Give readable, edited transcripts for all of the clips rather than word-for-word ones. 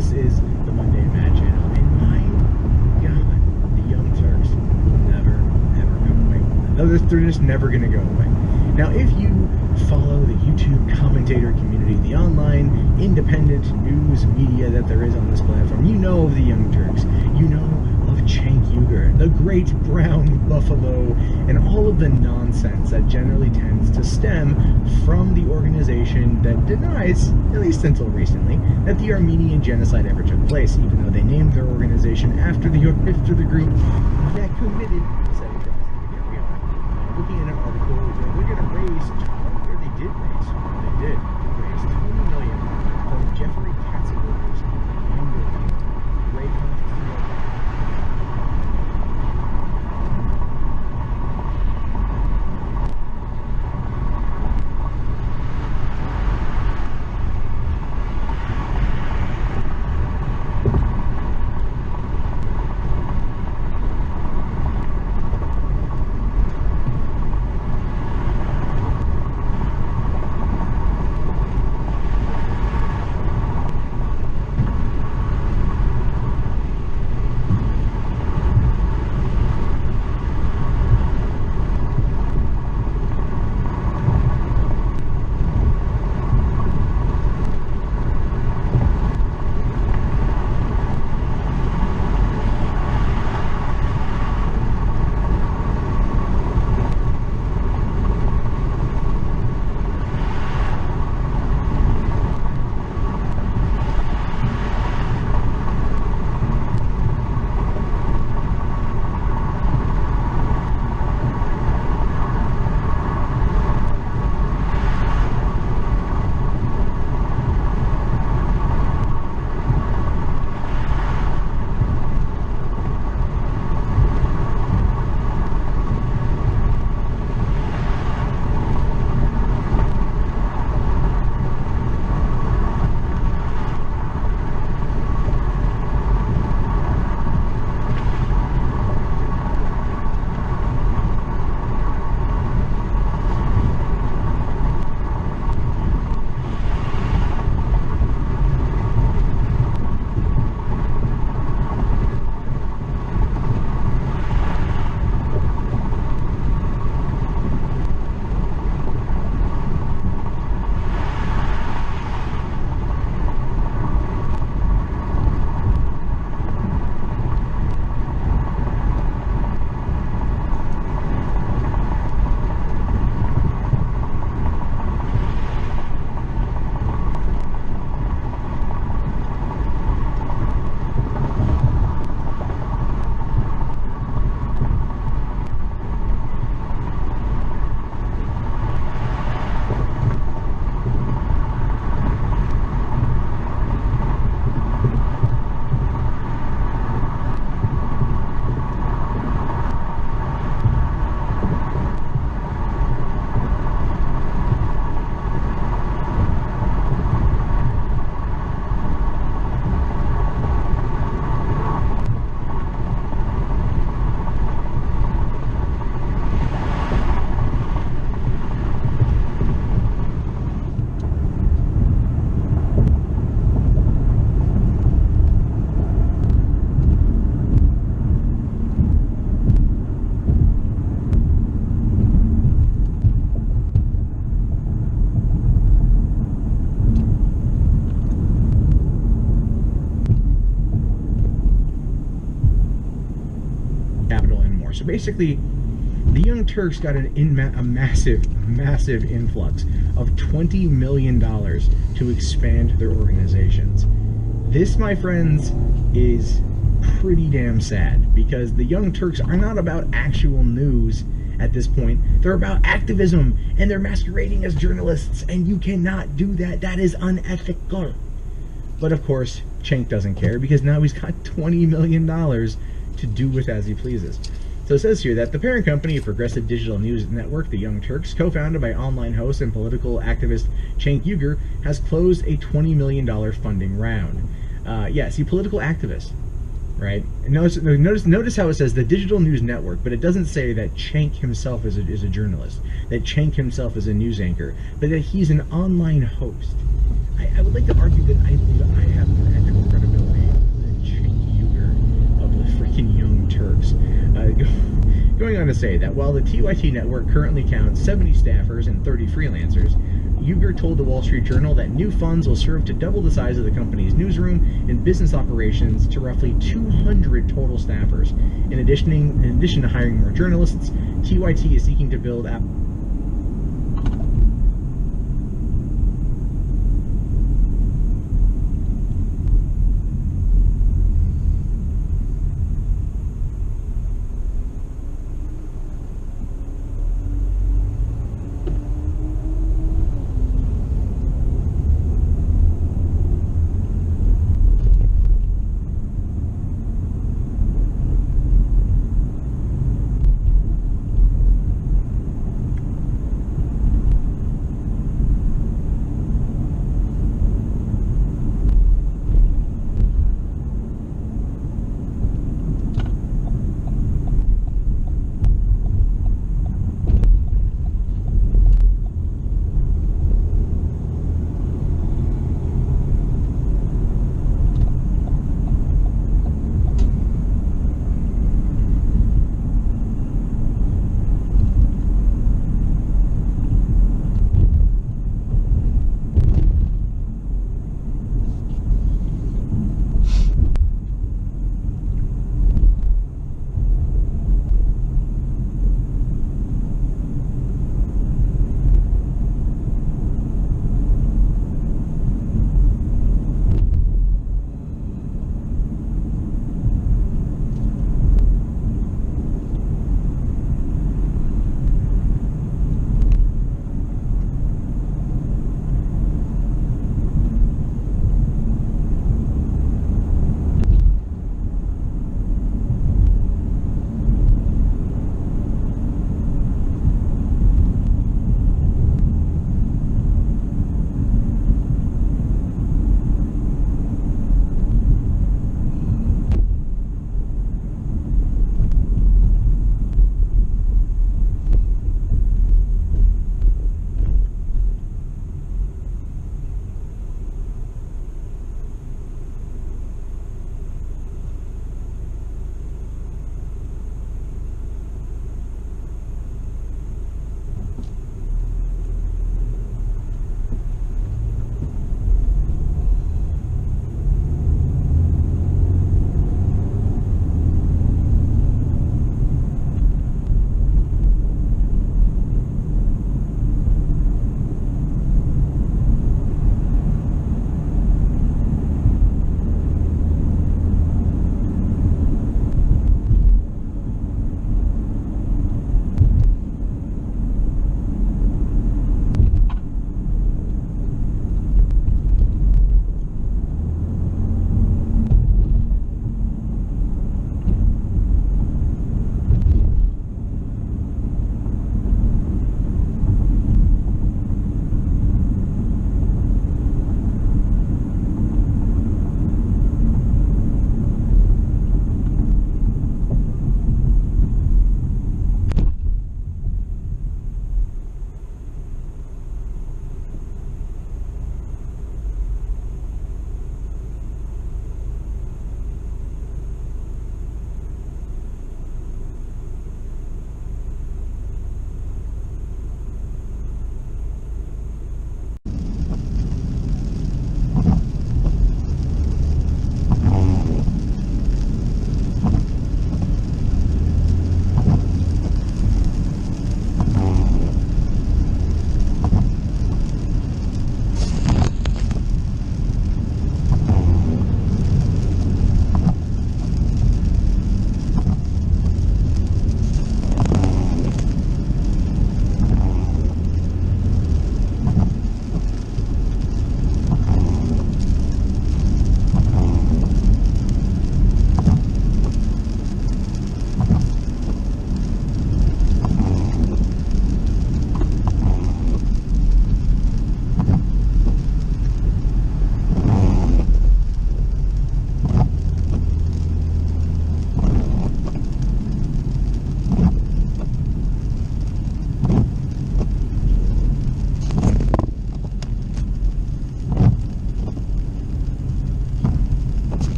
This is the Monday Mad Channel, and my God, the Young Turks will never, ever go away. They're just never going to go away. Now, if you follow the YouTube commentator community, the online independent news media that there is on this platform, you know of the Young Turks. You know of Cenk Uygur, the great brown buffalo, and all of the nonsense that generally tends to stem from the organization that denies, at least until recently, that the Armenian genocide ever took place, even though they named their organization after the group that committed said atrocity. Here we are, looking at an article where they're going to raise, or they did raise 20 million from Jeffrey Katzenberger's Raycroft. So basically, the Young Turks got a massive influx of $20 million to expand their organizations. This, my friends, is pretty damn sad, because the Young Turks are not about actual news at this point. They're about activism, and they're masquerading as journalists, and you cannot do that. That is unethical. But of course, Cenk doesn't care, because now he's got $20 million to do with as he pleases. So it says here that the parent company of Progressive Digital News Network, the Young Turks, co-founded by online host and political activist Cenk Uygur, has closed a $20 million funding round. Political activist, right? Notice how it says the Digital News Network, but it doesn't say that Cenk himself is a journalist, that Cenk himself is a news anchor, but that he's an online host. I would like to argue that I believe I have more ethical credibility Going on to say that while the TYT network currently counts 70 staffers and 30 freelancers, Uyghur told the Wall Street Journal that new funds will serve to double the size of the company's newsroom and business operations to roughly 200 total staffers. In addition to hiring more journalists, TYT is seeking to build up.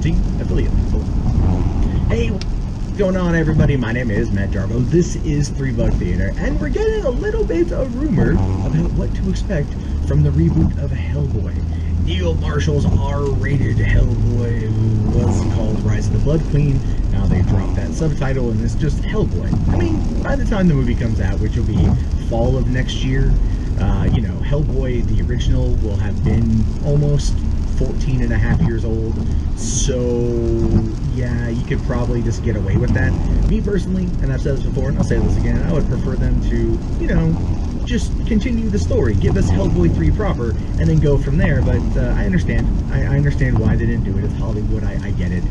See? Affiliate. Cool. Hey, what's going on, everybody? My name is Matt Jarbo. This is $3 Theater, and we're getting a little bit of rumor about what to expect from the reboot of Hellboy. Neil Marshall's R-rated Hellboy was called Rise of the Blood Queen. Now they dropped that subtitle and it's just Hellboy. I mean, by the time the movie comes out, which will be fall of next year, you know, Hellboy, the original, will have been almost 14 and a half years old. So, yeah, you could probably just get away with that. Me personally, and I've said this before and I'll say this again, I would prefer them to, you know, just continue the story, give us Hellboy 3 proper, and then go from there. But I understand. I understand why they didn't do it. It's Hollywood. I get it.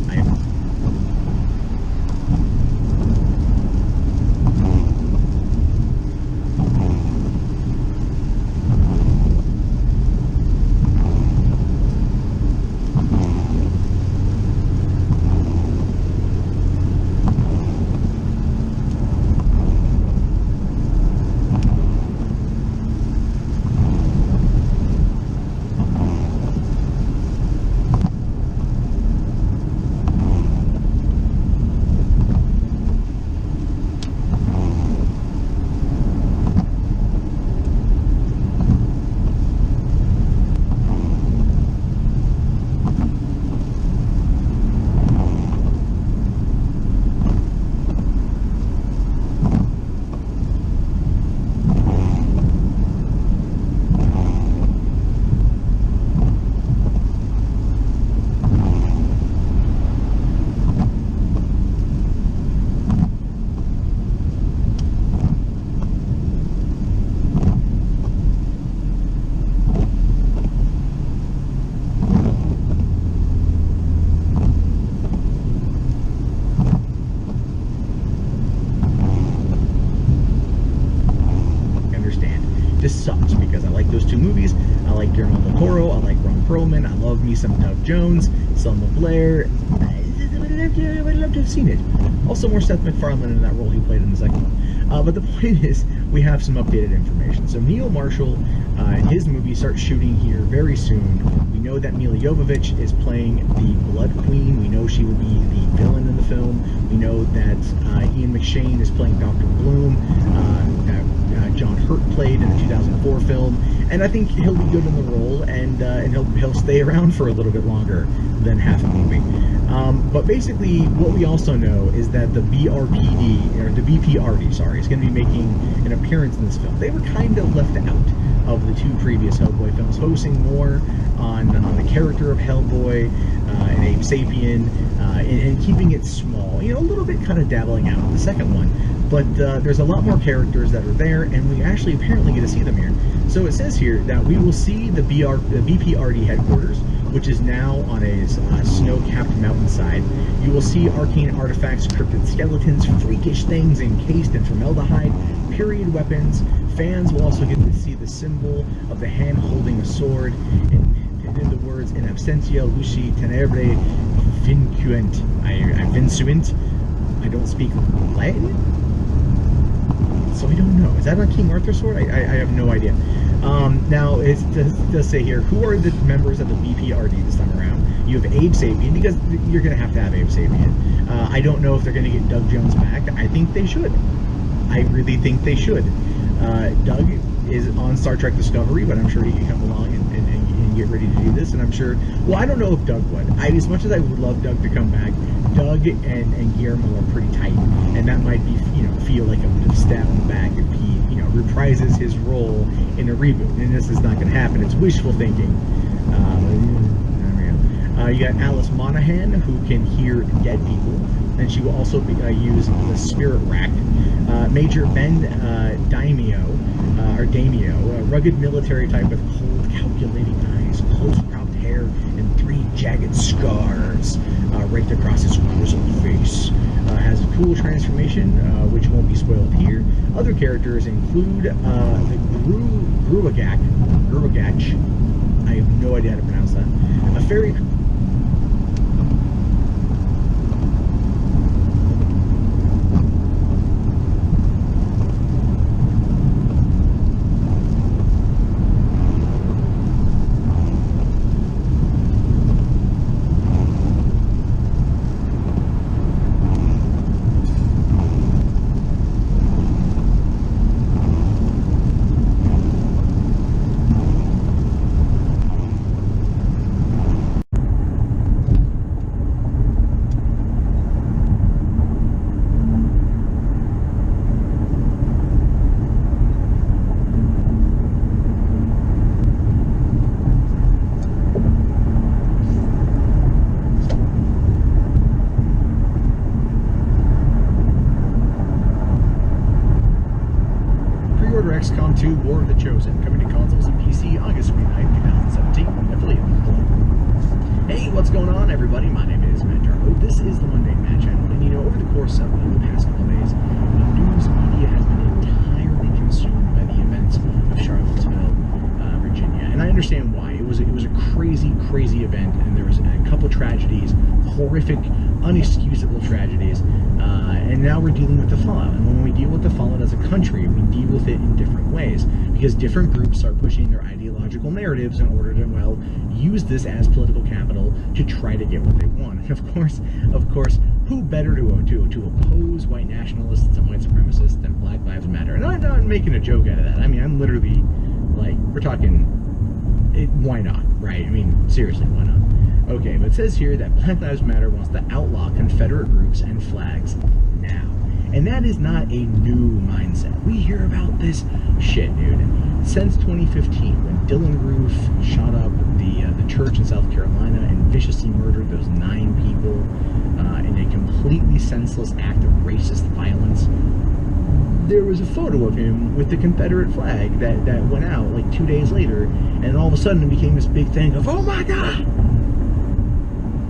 This sucks because I like those two movies. I like Guillermo del Toro. I like Ron Perlman. I love me some Doug Jones, Selma Blair. I would love to have seen it. Also, more Seth MacFarlane in that role he played in the second one. But the point is, we have some updated information. So Neil Marshall and his movie starts shooting here very soon. We know that Mila Jovovich is playing the Blood Queen. We know she will be the villain in the film. We know that Ian McShane is playing Dr. Bloom. John Hurt played in the 2004 film, and I think he'll be good in the role, and he'll stay around for a little bit longer than half a movie. But basically, what we also know is that the BRPD, or the BPRD, sorry, is going to be making an appearance in this film. They were kind of left out of the two previous Hellboy films, focusing more on the character of Hellboy and Abe Sapien, and keeping it small, you know, a little bit kind of dabbling out in the second one. But there's a lot more characters that are there, and we actually apparently get to see them here. So it says here that we will see the BPRD headquarters, which is now on a snow-capped mountainside. You will see arcane artifacts, cryptid skeletons, freakish things encased in formaldehyde, period weapons. Fans will also get to see the symbol of the hand holding a sword, and in the words in absentia luci tenebrae vincuent. Vincuent. I don't speak Latin, so we don't know. Is that a King Arthur sword? I have no idea. Now, it does say here, who are the members of the BPRD this time around? You have Abe Sapien, because you're going to have Abe Sapien. I don't know if they're going to get Doug Jones back. I think they should. I really think they should. Doug is on Star Trek Discovery, but I'm sure he can come along and get ready to do this, and I'm sure, well, I don't know if Doug would. As much as I would love Doug to come back, Doug and Guillermo are pretty tight, and that might be, you know, feel like a bit of stab in the back if he, you know, reprises his role in a reboot, and this is not going to happen. It's wishful thinking. You got Alice Monaghan, who can hear dead people, and she will also use the spirit rack. Major Ben Daimio, a rugged military type with cold, calculating eyes, close cropped hair, and 3 jagged scars right across his grizzled face. Has a cool transformation, which won't be spoiled here. Other characters include the Gruagach. I have no idea how to pronounce that. A fairy. to War of the Chosen, coming to consoles and PC August 29th, 2017, affiliate. Hey, what's going on, everybody? My name is Matt Jarbo. This is the Monday Matt Channel, and you know, over the course of the past couple of days, the news media has been entirely consumed by the events of Charlottesville, Virginia, and I understand why. It was a crazy event, and there was a couple tragedies, horrific, unexcusable tragedies, and now we're dealing with the fallout. And when we deal with the fallout as a country, we deal with it in different ways, because different groups are pushing their ideological narratives in order to, well, use this as political capital to try to get what they want. And of course, who better to oppose white nationalists and white supremacists than Black Lives Matter? And I'm not making a joke out of that. I mean, I'm literally, like, we're talking, why not, right? I mean, seriously, why not? Okay, but it says here that Black Lives Matter wants to outlaw Confederate groups and flags now. And that is not a new mindset. We hear about this shit, dude, since 2015, when Dylan Roof shot up the church in South Carolina and viciously murdered those 9 people in a completely senseless act of racist violence. There was a photo of him with the Confederate flag that went out like 2 days later, and all of a sudden it became this big thing of, oh my God,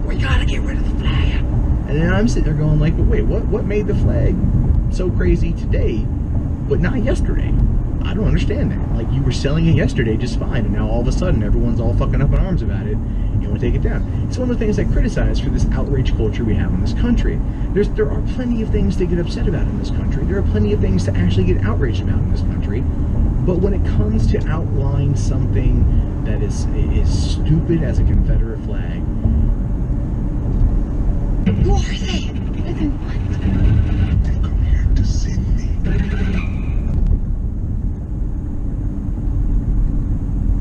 we gotta get rid of the flag. And then I'm sitting there going like, wait, what made the flag so crazy today, but not yesterday? I don't understand that. Like, you were selling it yesterday just fine, and now all of a sudden everyone's all fucking up in arms about it. You want to take it down. It's one of the things I criticize for this outrage culture we have in this country. There are plenty of things to get upset about in this country. There are plenty of things to actually get outraged about in this country. But when it comes to outlawing something that is stupid as a Confederate flag, who are they? They've come here to see me.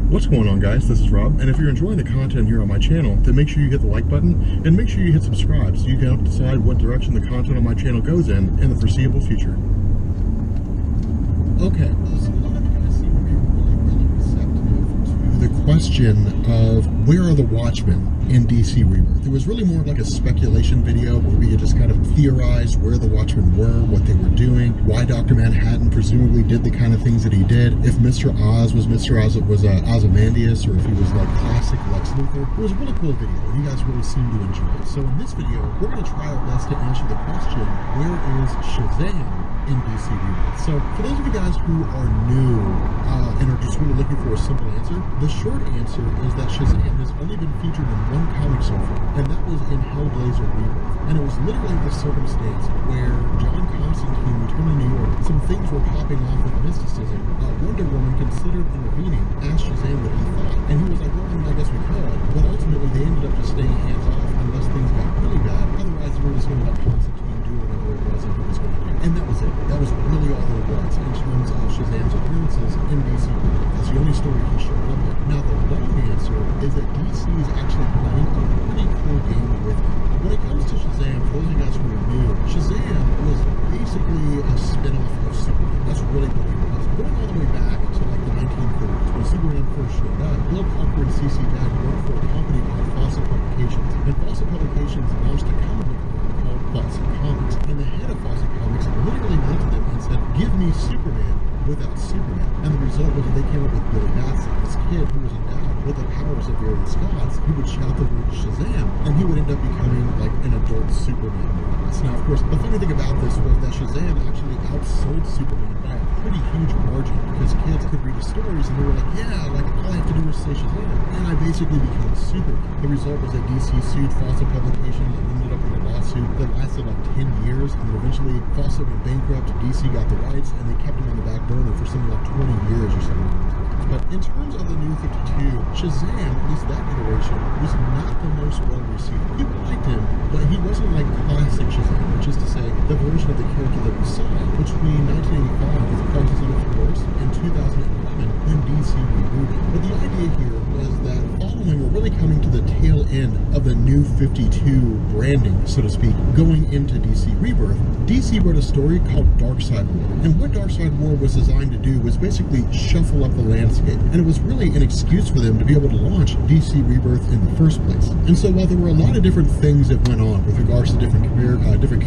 What's going on, guys? This is Rob, and if you're enjoying the content here on my channel, then make sure you hit the like button and make sure you hit subscribe so you can help decide what direction the content on my channel goes in the foreseeable future. Okay, so a lot of you guys seem to be really receptive to the question of where are the Watchmen in DC Rebirth. It was really more like a speculation video where we could just kind of theorize where the Watchmen were, what they were doing, why Dr. Manhattan presumably did the kind of things that he did, if Mr. Oz was Ozymandias, or if he was like classic Lex Luthor. It was a really cool video, and you guys really seemed to enjoy it. So in this video, we're going to try our best to answer the question, where is Shazam in DC Rebirth? So for those of you guys who are new and are just really looking for a simple answer, the short answer is that Shazam has only been featured in one comic so far, and that was in Hellblazer Rebirth. And it was literally the circumstance where John Constantine returned to New York. Some things were popping off with mysticism. Wonder Woman considered intervening, asked Shazam what he thought, and he was like, well, I guess we could. But ultimately, they ended up just staying hands off unless things got really bad. Otherwise, we were just going to let Constantine do whatever it was that he was going to do. And that was it. That was really all there was in terms of Shazam's appearances in DC Rebirth. That's the only story he showed up in. Now, the long answer is that DC is actually playing a pretty cool game with him. When it comes to Shazam, for those of you guys who are new, Shazam was basically a spin-off of Superman. That's really what he was. Going all the way back to like the 1930s, when Superman first showed up, Bill Parker and C.C. Jack worked for a company called Fawcett Publications. And Fawcett Publications launched a comic book called Fawcett Comics. And the head of Fawcett Comics literally went to them and said, give me Superman without Superman. And the result was that they came up with Billy Batson, this kid who was endowed with the powers of various gods, who would shout the word Shazam, and he would end up becoming like an adult Superman. Now, of course, the funny thing about this was that Shazam actually outsold Superman by a pretty huge margin, because kids could read his stories and they were like, yeah, like all I have to do is say Shazam, and I basically become Superman. The result was that DC sued Fawcett Publications and ended up in a lawsuit that lasted like 10 years, and then eventually Fawcett went bankrupt, DC got the rights, and they kept him on the back burner for something like 20 years or something. But in terms of the New 52, Shazam, at least that iteration, was not the most well received. People liked him, but he wasn't like classic Shazam, which is to say, the version of the character that we saw between 1985 with Crisis on Infinite Earths and 2011 when DC rebooted. But the idea here was that following, we're really coming to the tail end of the New 52 branding, so to speak, going into DC Rebirth. DC wrote a story called Darkseid War, and what Darkseid War was designed to do was basically shuffle up the landscape. And it was really an excuse for them to be able to launch DC Rebirth in the first place. And so while there were a lot of different things that went on with regards to different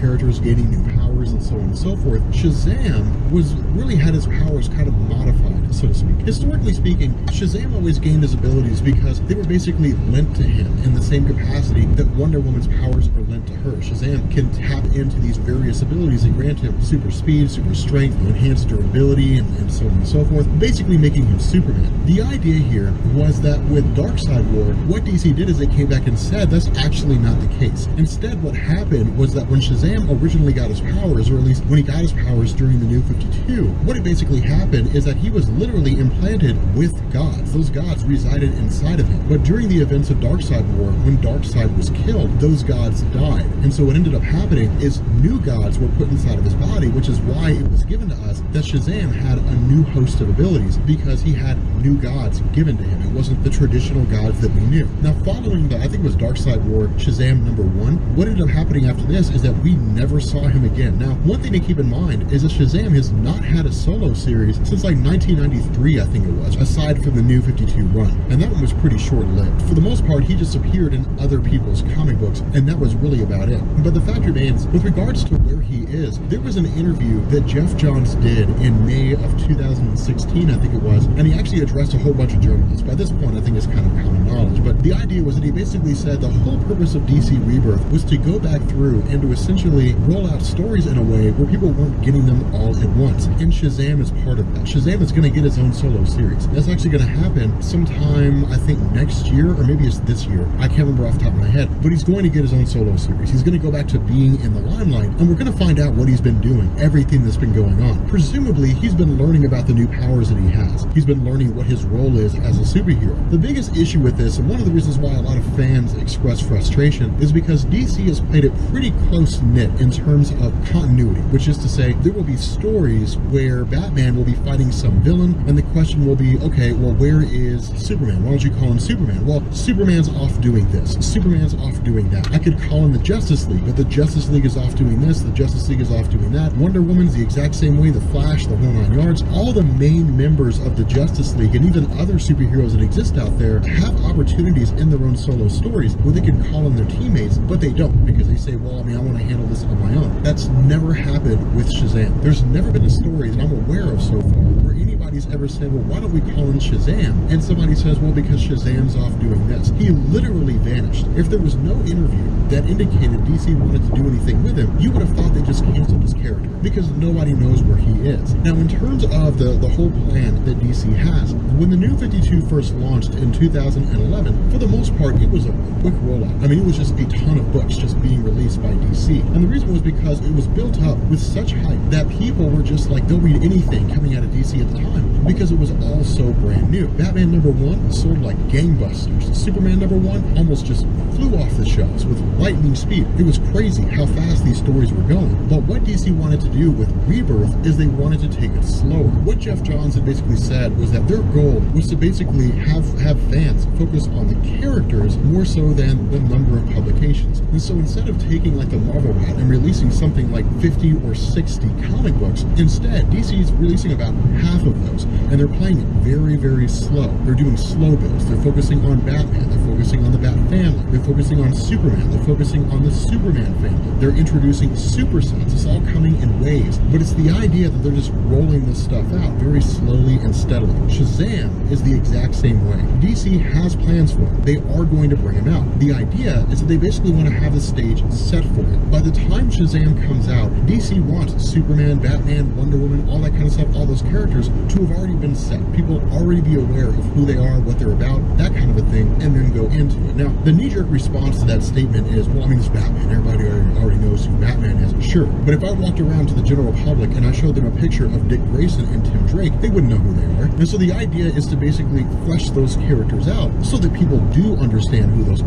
characters gaining new powers and so on and so forth, Shazam was really had his powers kind of modified so to speak. Historically speaking, Shazam always gained his abilities because they were basically lent to him in the same capacity that Wonder Woman's powers are lent to her. Shazam can tap into these various abilities that grant him super speed, super strength, enhanced durability, and so on and so forth, basically making him Superman. The idea here was that with Darkseid War, what DC did is they came back and said that's actually not the case. Instead, what happened was that when Shazam originally got his powers, or at least when he got his powers during the New 52, what had basically happened is that he was literally implanted with gods. Those gods resided inside of him. But during the events of Darkseid War, when Darkseid was killed, those gods died. And so what ended up happening is new gods were put inside of his body, which is why it was given to us that Shazam had a new host of abilities, because he had new gods given to him. It wasn't the traditional gods that we knew. Now, following the, I think it was Darkseid War, Shazam #1, what ended up happening after this is that we never saw him again. Now, one thing to keep in mind is that Shazam has not had a solo series since like 1993, I think it was, aside from the New 52 run. And that one was pretty short-lived. For the most part, he just appeared in other people's comic books, and that was really about it. But the fact remains, with regards to where he is, there was an interview that Jeff Johns did in May of 2016, I think it was, and he actually addressed a whole bunch of journalists. By this point, I think it's kind of common knowledge, but the idea was that he basically said the whole purpose of DC Rebirth was to go back through and to essentially roll out stories in a way where people weren't getting them all at once. And Shazam is part of that. Shazam is going to get his own solo series. That's actually going to happen sometime, I think, next year, or maybe it's this year. I can't remember off the top of my head, but he's going to get his own solo series. He's going to go back to being in the limelight, and we're going to find out what he's been doing, everything that's been going on. Presumably, he's been learning about the new powers that he has. He's been learning what his role is as a superhero. The biggest issue with this, and one of the reasons why a lot of fans express frustration, is because DC has played it pretty close-knit in terms of continuity, which is to say, there will be stories where Batman will be fighting some villain, and the question will be, okay, well, where is Superman? Why don't you call him Superman? Well, Superman's off doing this. Superman's off doing that. I could call him the Justice League, but the Justice League is off doing this, the Justice League is off doing that. Wonder Woman's the exact same way, the Flash, the whole 9 yards. All the main members of the Justice League, and even other superheroes that exist out there, have opportunities in their own solo stories where they can call in their teammates, but they don't, because they say, well, I mean, I want to handle this on my own. That's never happened with Shazam. There's never been a story that I'm aware of so far where anybody's ever said, well, why don't we call in Shazam? And somebody says, well, because Shazam's off doing this. He literally vanished. If there was no interview that indicated DC wanted to do anything with him, you would have thought they just canceled his character, because nobody knows where he is. Now, in terms of the whole plan that DC has, when the New 52 first launched in 2011, for the most part, it was a quick rollout. I mean, it was just a ton of books just being released by DC. And the reason was because it was built up with such hype that people were just like, they'll read anything coming out of DC at the time, because it was all so brand new. Batman #1 sold like gangbusters. Superman #1 almost just flew off the shelves with lightning speed. It was crazy how fast these stories were going. But what DC wanted to do with Rebirth is they wanted to take it slower. What Jeff Johns had basically said was that their goal was to basically have fans focus on the characters more so than the number of publications. And so instead of taking like the Marvel route and releasing something like 50 or 60 comic books, instead DC is releasing about half of those, and they're playing it very, very slow. They're doing slow builds. They're focusing on Batman. They're focusing on the Bat family. They're focusing on Superman. They're focusing on the Superman family. They're introducing Super Sons. It's all coming in waves, but it's the idea that they're just rolling this stuff out very slowly and steadily. Shazam is the exact same way. DC has plans for it. They are going to bring him out. The idea is that they basically want to have the stage set for it. By the time Shazam comes out, DC wants Superman, Batman, Wonder Woman, all that kind of stuff, all those characters to have already been set. People already be aware of who they are, what they're about, that kind of a thing, and then go into it. Now, the knee-jerk response to that statement is, well, I mean, it's Batman. Everybody already knows who Batman is. Sure. But if I walked around to the general public and I showed them a picture of Dick Grayson and Tim Drake, they wouldn't know who they are. And so the idea is to basically flesh those characters out so that people do understand who those are.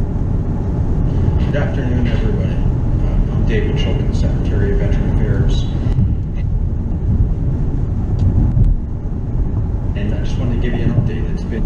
Good afternoon, everybody. I'm David Chilton, Secretary of Veteran Affairs. And I just wanted to give you an update. It's been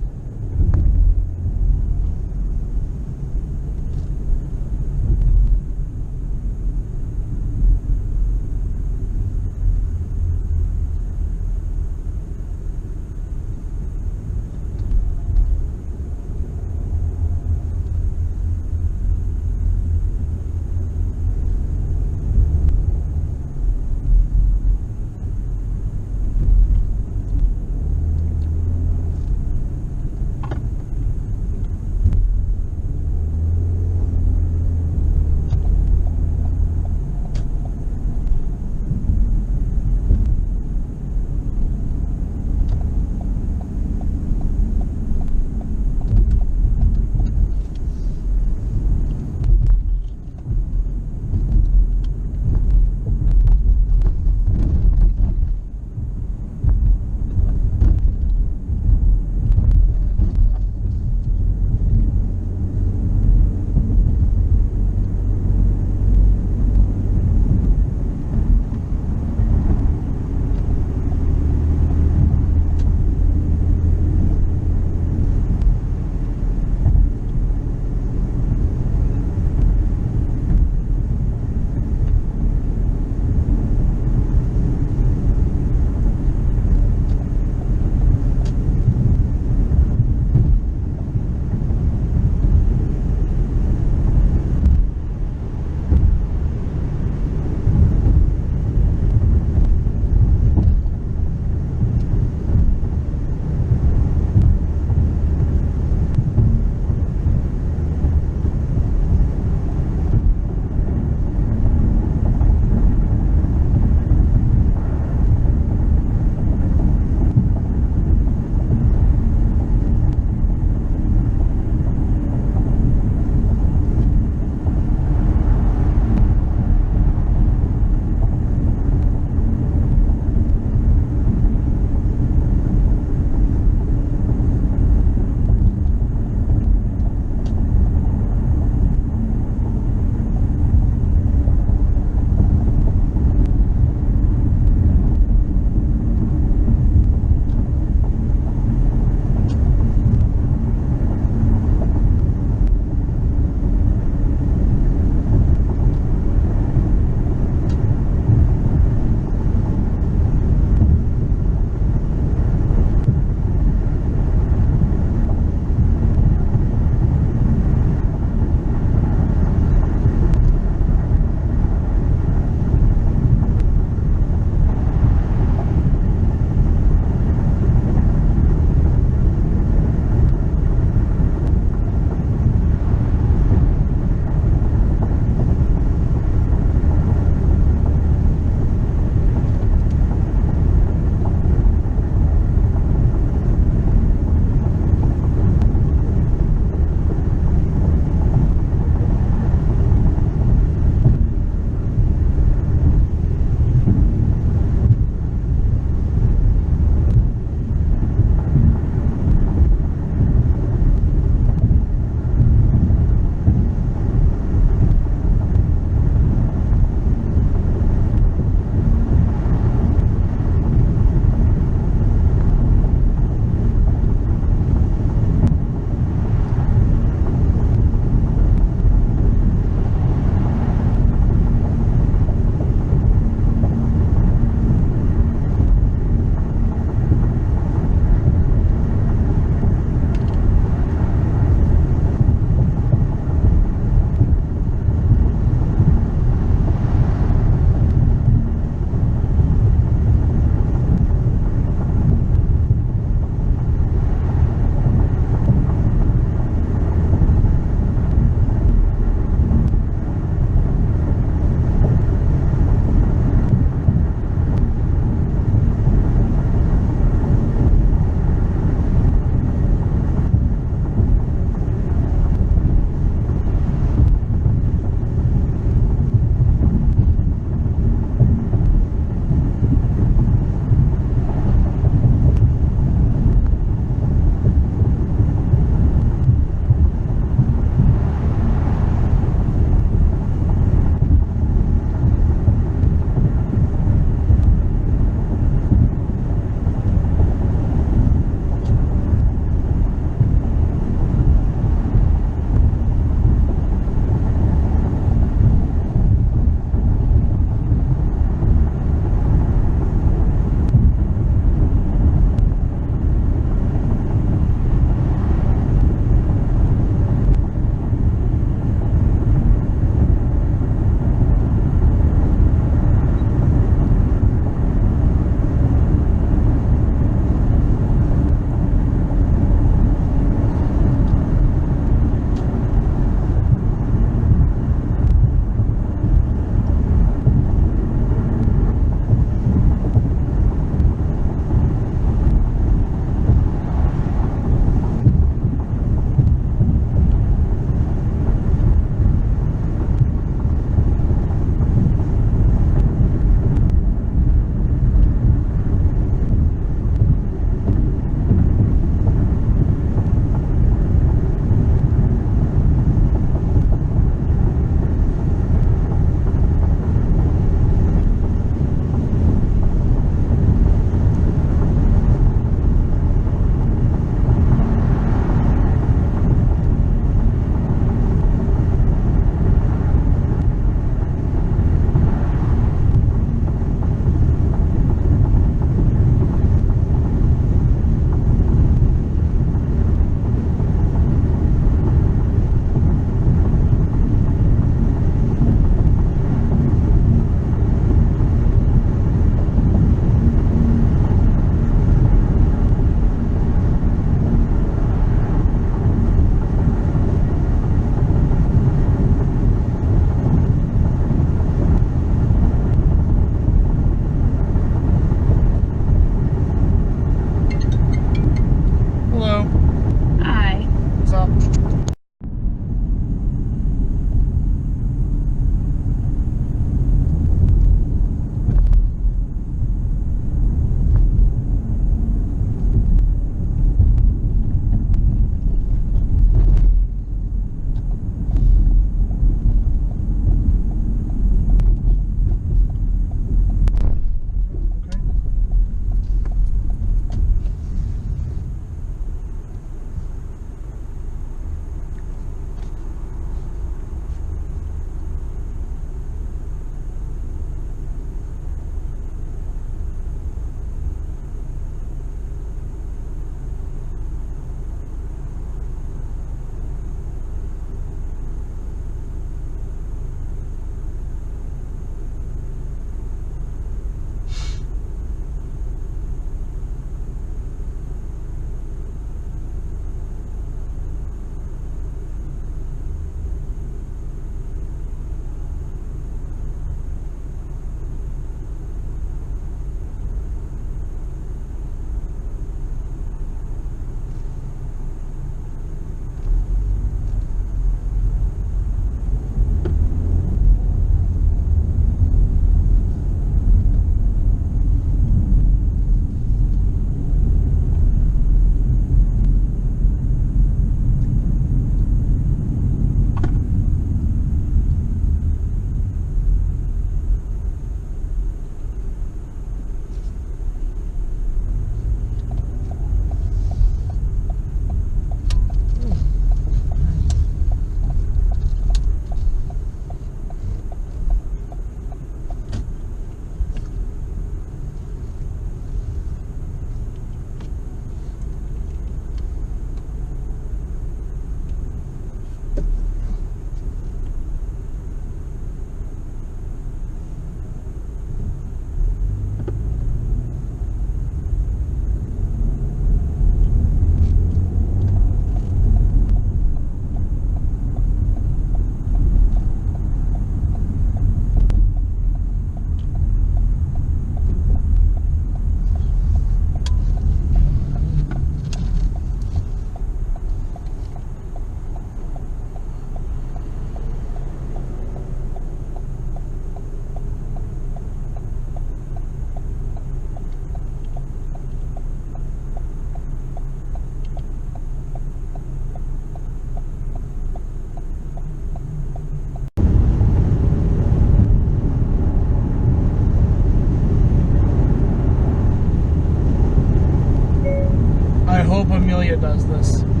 does this.